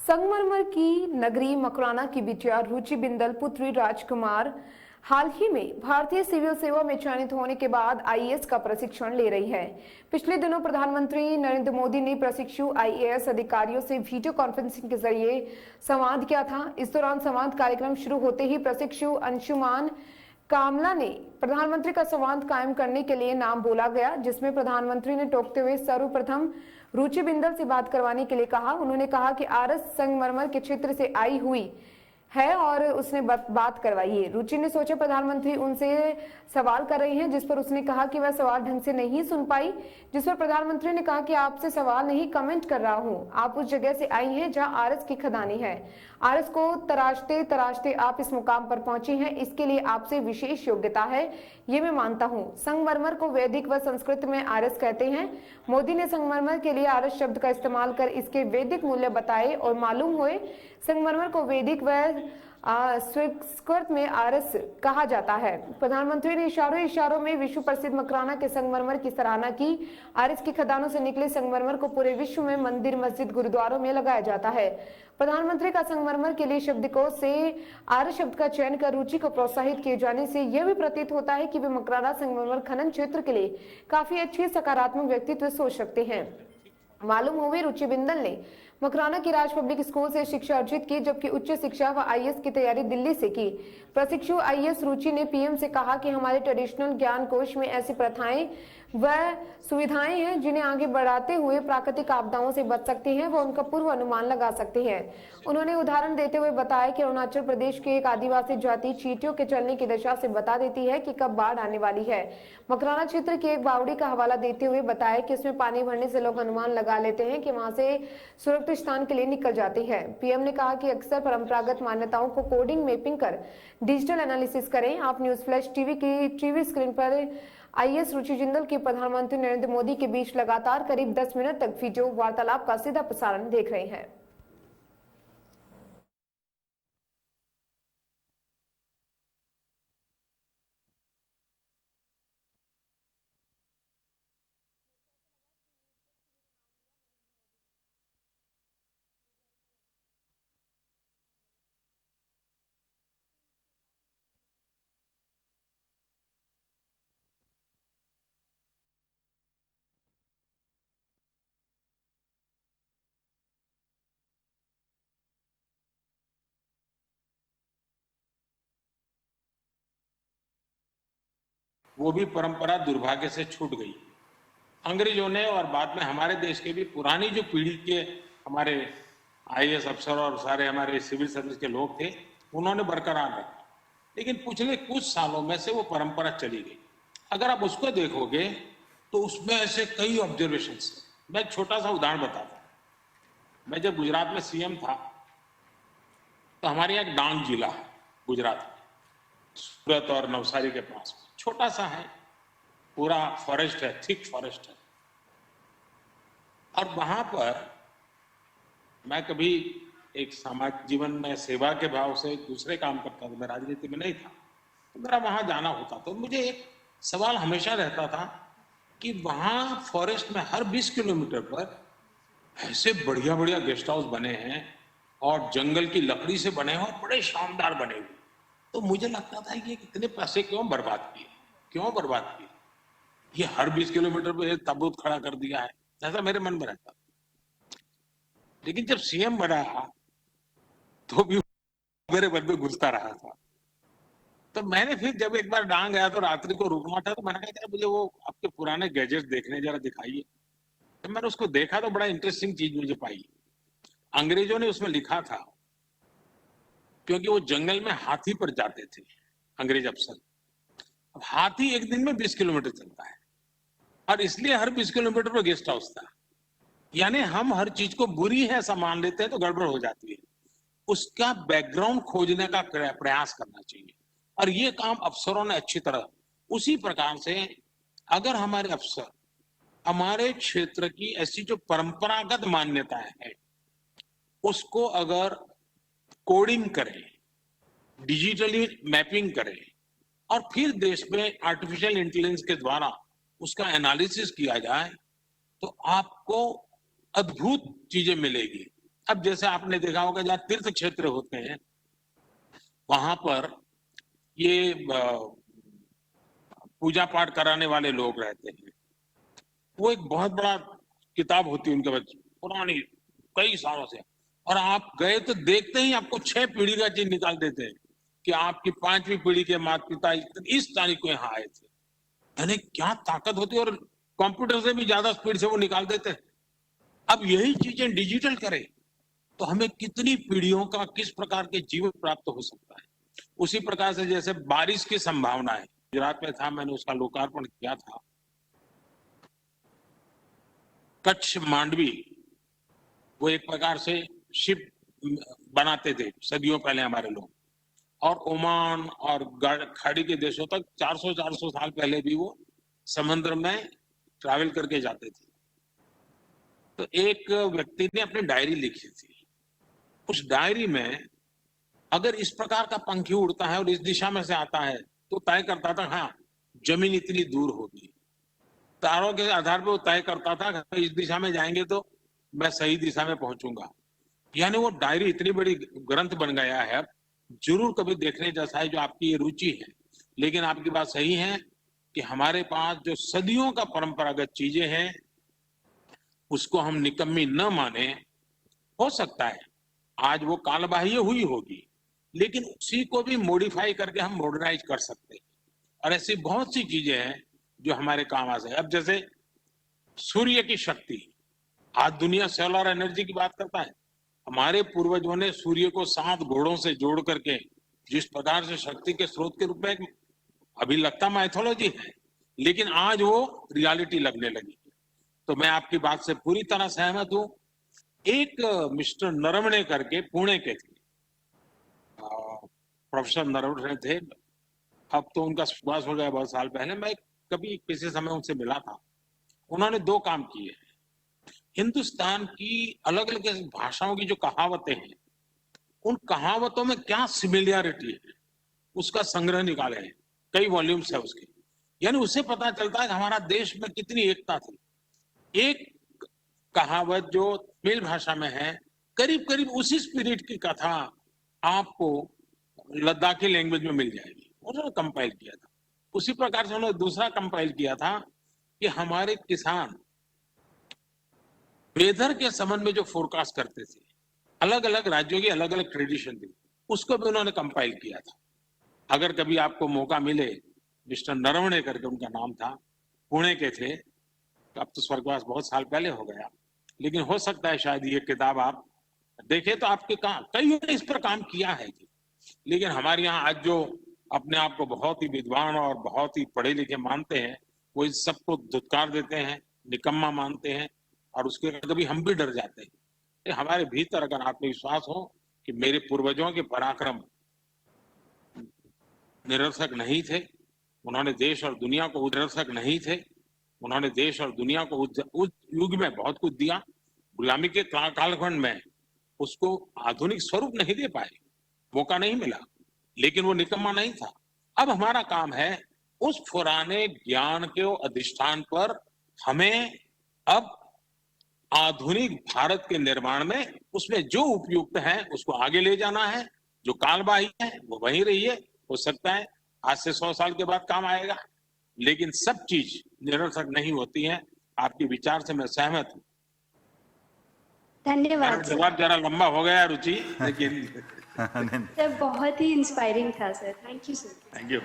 संगमरमर की नगरी मकराना की बिटिया रुचि बिंदल पुत्री राजकुमार हाल ही में भारतीय सिविल सेवा में चयनित होने के बाद आईएएस का प्रशिक्षण ले रही है। पिछले दिनों प्रधानमंत्री नरेंद्र मोदी ने प्रशिक्षु आईएएस अधिकारियों से वीडियो कॉन्फ्रेंसिंग के जरिए संवाद किया था। इस दौरान संवाद कार्यक्रम शुरू होते ही प्रशिक्षु अंशुमान कामला ने प्रधानमंत्री का संवाद कायम करने के लिए नाम बोला गया, जिसमें प्रधानमंत्री ने टोकते हुए सर्वप्रथम रुचि बिंदल से बात करवाने के लिए कहा। उन्होंने कहा कि आरएस संगमरमर के क्षेत्र से आई हुई है और उसने बात करवाई है। रुचि ने सोचा प्रधानमंत्री उनसे सवाल कर रही हैं, जिस पर उसने कहा कि वह सवाल ढंग से नहीं सुन पाई, जिस पर प्रधानमंत्री ने कहा कि आपसे सवाल नहीं कमेंट कर रहा हूं, आप उस जगह से आई हैं जहां आरएस की खदानी है। आरएस को तराशते तराशते आप इस मुकाम पर पहुंची हैं, इसके लिए आपसे विशेष योग्यता है, ये मैं मानता हूं। संगमरमर को वैदिक व संस्कृत में आरएस कहते हैं। मोदी ने संगमरमर के लिए आरएस शब्द का इस्तेमाल कर इसके वैदिक मूल्य बताए और मालूम हुए। संगमरमर को वैदिक व संस्कृत में आरएस कहा जाता है। प्रधानमंत्री ने इशारों में विश्व प्रसिद्ध मकराना के संगमरमर की सराहना की। आरएस की खदानों से निकले संगमरमर को पूरे विश्व में मंदिर, मस्जिद, गुरुद्वारों में लगाया जाता है। प्रधानमंत्री का संगमरमर के लिए शब्दकोश से आरएस शब्द का चयन कर रुचि को प्रोत्साहित किए जाने से यह भी प्रतीत होता है कि वे मकराना संगमरमर खनन क्षेत्र के लिए काफी अच्छी सकारात्मक व्यक्तित्व सोच सकते हैं। मालूम हुए रुचि बिंदल ने मकराना की राज पब्लिक स्कूल से शिक्षा अर्जित की, जबकि उच्च शिक्षा व आईएएस की तैयारी दिल्ली से की। प्रशिक्षु आईएएस रुचि ने पीएम से कहा कि हमारे ट्रेडिशनल ज्ञान कोश में ऐसी प्रथाएं व सुविधाएं हैं जिन्हें आगे बढ़ाते हुए प्राकृतिक आपदाओं से बच सकती हैं व उनका पूर्व अनुमान लगा सकती हैं। उन्होंने उदाहरण देते हुए बताया कि अरुणाचल प्रदेश के एक आदिवासी जाति चींटियों के चलने की दशा से बता देती है कि कब बाढ़ आने वाली है। मकराना क्षेत्र की एक बावड़ी का हवाला देते हुए बताया कि इसमें पानी भरने से लोग अनुमान लगा लेते हैं कि वहां से सुरक्षित स्थान के लिए निकल जाते हैं। पीएम ने कहा कि अक्सर परंपरागत मान्यताओं को कोडिंग मैपिंग कर डिजिटल एनालिसिस करें। आप न्यूज फ्लैश टीवी की टीवी स्क्रीन पर आईएएस रुचि जिंदल की प्रधानमंत्री नरेंद्र मोदी के बीच लगातार करीब 10 मिनट तक वीडियो वार्तालाप का सीधा प्रसारण देख रहे हैं। वो भी परंपरा दुर्भाग्य से छूट गई। अंग्रेजों ने और बाद में हमारे देश के भी पुरानी जो पीढ़ी के हमारे आईएएस अफसर और सारे हमारे सिविल सर्विस के लोग थे, उन्होंने बरकरार रखा, लेकिन पिछले कुछ सालों में से वो परंपरा चली गई। अगर आप उसको देखोगे तो उसमें ऐसे कई ऑब्जर्वेशंस हैं। मैं एक छोटा सा उदाहरण बताता हूँ। मैं जब गुजरात में सीएम था तो हमारे यहाँ एक डांग जिला है गुजरात में, सूरत और नवसारी के पास, छोटा सा है, पूरा फॉरेस्ट है, थिक फॉरेस्ट है। और वहां पर मैं कभी एक सामाजिक जीवन में सेवा के भाव से दूसरे काम करता था, मैं राजनीति में नहीं था, तो मेरा वहां जाना होता। तो मुझे एक सवाल हमेशा रहता था कि वहां फॉरेस्ट में हर 20 किलोमीटर पर ऐसे बढ़िया बढ़िया गेस्ट हाउस बने हैं और जंगल की लकड़ी से बने हैं और बड़े शानदार बने हुए। तो मुझे लगता था कि इतने पैसे क्यों बर्बाद किए, ये हर 20 किलोमीटर पे एक ताबूत खड़ा कर दिया है, ऐसा मेरे मन में रहता। लेकिन जब सीएम बना तो भी मेरे मन में घुसता रहा था। तो मैंने फिर जब एक बार डांग गया तो रात्रि को रुकना था, तो मैंने कहा मुझे वो आपके पुराने गैजेट्स देखने जरा दिखाइए। जब मैंने उसको देखा तो बड़ा इंटरेस्टिंग चीज मुझे पाई। अंग्रेजों ने उसमें लिखा था, क्योंकि वो जंगल में हाथी पर जाते थे अंग्रेज अफसर। अब हाथी एक दिन में 20 किलोमीटर चलता है और इसलिए हर 20 किलोमीटर पर गेस्ट हाउस था। यानी हम हर चीज को बुरी है ऐसा मान लेते हैं तो गड़बड़ हो जाती है। उसका बैकग्राउंड खोजने का प्रयास करना चाहिए और ये काम अफसरों ने अच्छी तरह, उसी प्रकार से अगर हमारे अफसर हमारे क्षेत्र की ऐसी जो परंपरागत मान्यताएं हैं उसको अगर कोडिंग करें, डिजिटली मैपिंग करें और फिर देश में आर्टिफिशियल इंटेलिजेंस के द्वारा उसका एनालिसिस किया जाए तो आपको अद्भुत चीजें मिलेगी। अब जैसे आपने देखा होगा जहाँ तीर्थ क्षेत्र होते हैं वहां पर ये पूजा पाठ कराने वाले लोग रहते हैं। वो एक बहुत बड़ा किताब होती है उनके पास पुरानी कई सालों से, और आप गए तो देखते ही आपको 6 पीढ़ी का चीज निकाल देते हैं कि आपकी 5वीं पीढ़ी के माता पिता इस तारीख को यहाँ आए थे। यानी क्या ताकत होती है, और कंप्यूटर से भी ज्यादा स्पीड से वो निकाल देते हैं। अब यही चीजें डिजिटल करें तो हमें कितनी पीढ़ियों का किस प्रकार के जीवन प्राप्त हो सकता है। उसी प्रकार से जैसे बारिश की संभावना है, गुजरात में था, मैंने उसका लोकार्पण किया था। कच्छ मांडवी वो एक प्रकार से शिप बनाते थे सदियों पहले हमारे लोग, और ओमान और खाड़ी के देशों तक 400 साल पहले भी वो समुद्र में ट्रैवल करके जाते थे। तो एक व्यक्ति ने अपनी डायरी लिखी थी। उस डायरी में अगर इस प्रकार का पंखी उड़ता है और इस दिशा में से आता है तो तय करता था, हाँ जमीन इतनी दूर होगी। तारों के आधार पर वो तय करता था कि इस दिशा में जाएंगे तो मैं सही दिशा में पहुंचूंगा। यानी वो डायरी इतनी बड़ी ग्रंथ बन गया है। जरूर कभी देखने जैसा है, जो आपकी ये रुचि है। लेकिन आपकी बात सही है कि हमारे पास जो सदियों का परंपरागत चीजें हैं उसको हम निकम्मी न माने। हो सकता है आज वो कालबाह्य हुई होगी, लेकिन उसी को भी मॉडिफाई करके हम मॉडर्नाइज कर सकते हैं। और ऐसी बहुत सी चीजें हैं जो हमारे काम आ सकती है। अब जैसे सूर्य की शक्ति, आज दुनिया सोलर एनर्जी की बात करता है। हमारे पूर्वजों ने सूर्य को 7 घोड़ों से जोड़ करके जिस प्रकार से शक्ति के स्रोत के रूप में, अभी लगता माइथोलॉजी है, लेकिन आज वो रियलिटी लगने लगी। तो मैं आपकी बात से पूरी तरह सहमत हूं। एक मिस्टर नरवणे करके पुणे के थे, प्रोफेसर नरवणे थे। अब तो उनका सुभाष हो गया बहुत साल पहले। मैं कभी किसी समय उनसे मिला था। उन्होंने 2 काम किए। हिंदुस्तान की अलग अलग भाषाओं की जो कहावतें हैं, उन कहावतों में क्या सिमिलरिटी है उसका संग्रह निकाले हैं। कई वॉल्यूम्स है उसके। यानी उससे पता चलता है कि हमारा देश में कितनी एकता थी। एक कहावत जो तमिल भाषा में है, करीब करीब उसी स्पिरिट की कथा आपको लद्दाखी लैंग्वेज में मिल जाएगी। उन्होंने कंपाइल किया था। उसी प्रकार से उन्होंने दूसरा कंपाइल किया था कि हमारे किसान वेदर के संबंध में जो फोरकास्ट करते थे, अलग अलग राज्यों की अलग अलग ट्रेडिशन थी, उसको भी उन्होंने कंपाइल किया था। अगर कभी आपको मौका मिले, मिस्टर नरवणे करके उनका नाम था, पुणे के थे। अब तो स्वर्गवास बहुत साल पहले हो गया, लेकिन हो सकता है शायद ये किताब आप देखें तो आपके काम, कईयों ने इस पर काम किया है। लेकिन हमारे यहाँ आज जो अपने आप को बहुत ही विद्वान और बहुत ही पढ़े लिखे मानते हैं, वो इस सबको धुतकार देते हैं, निकम्मा मानते हैं, और उसके कभी हम भी डर जाते हैं। हमारे भीतर अगर आत्मविश्वास हो कि मेरे पूर्वजों के पराक्रम निरर्थक नहीं थे, उन्होंने देश और दुनिया को निरर्थक नहीं थे, उन्होंने देश और दुनिया को उस युग में बहुत कुछ दिया। गुलामी के कालखंड में उसको आधुनिक स्वरूप नहीं दे पाए, मौका नहीं मिला, लेकिन वो निकम्मा नहीं था। अब हमारा काम है उस पुराने ज्ञान के अधिष्ठान पर हमें अब आधुनिक भारत के निर्माण में उसमें जो उपयुक्त है उसको आगे ले जाना है। जो कालबाह्य है वो वहीं रही है। हो सकता है आज से 100 साल के बाद काम आएगा, लेकिन सब चीज निरर्थक नहीं होती है। आपके विचार से मैं सहमत हूँ। धन्यवाद सर। जवाब जरा लंबा हो गया रुचि, लेकिन सर बहुत ही इंस्पायरिंग था sir. Thank you sir. Thank you.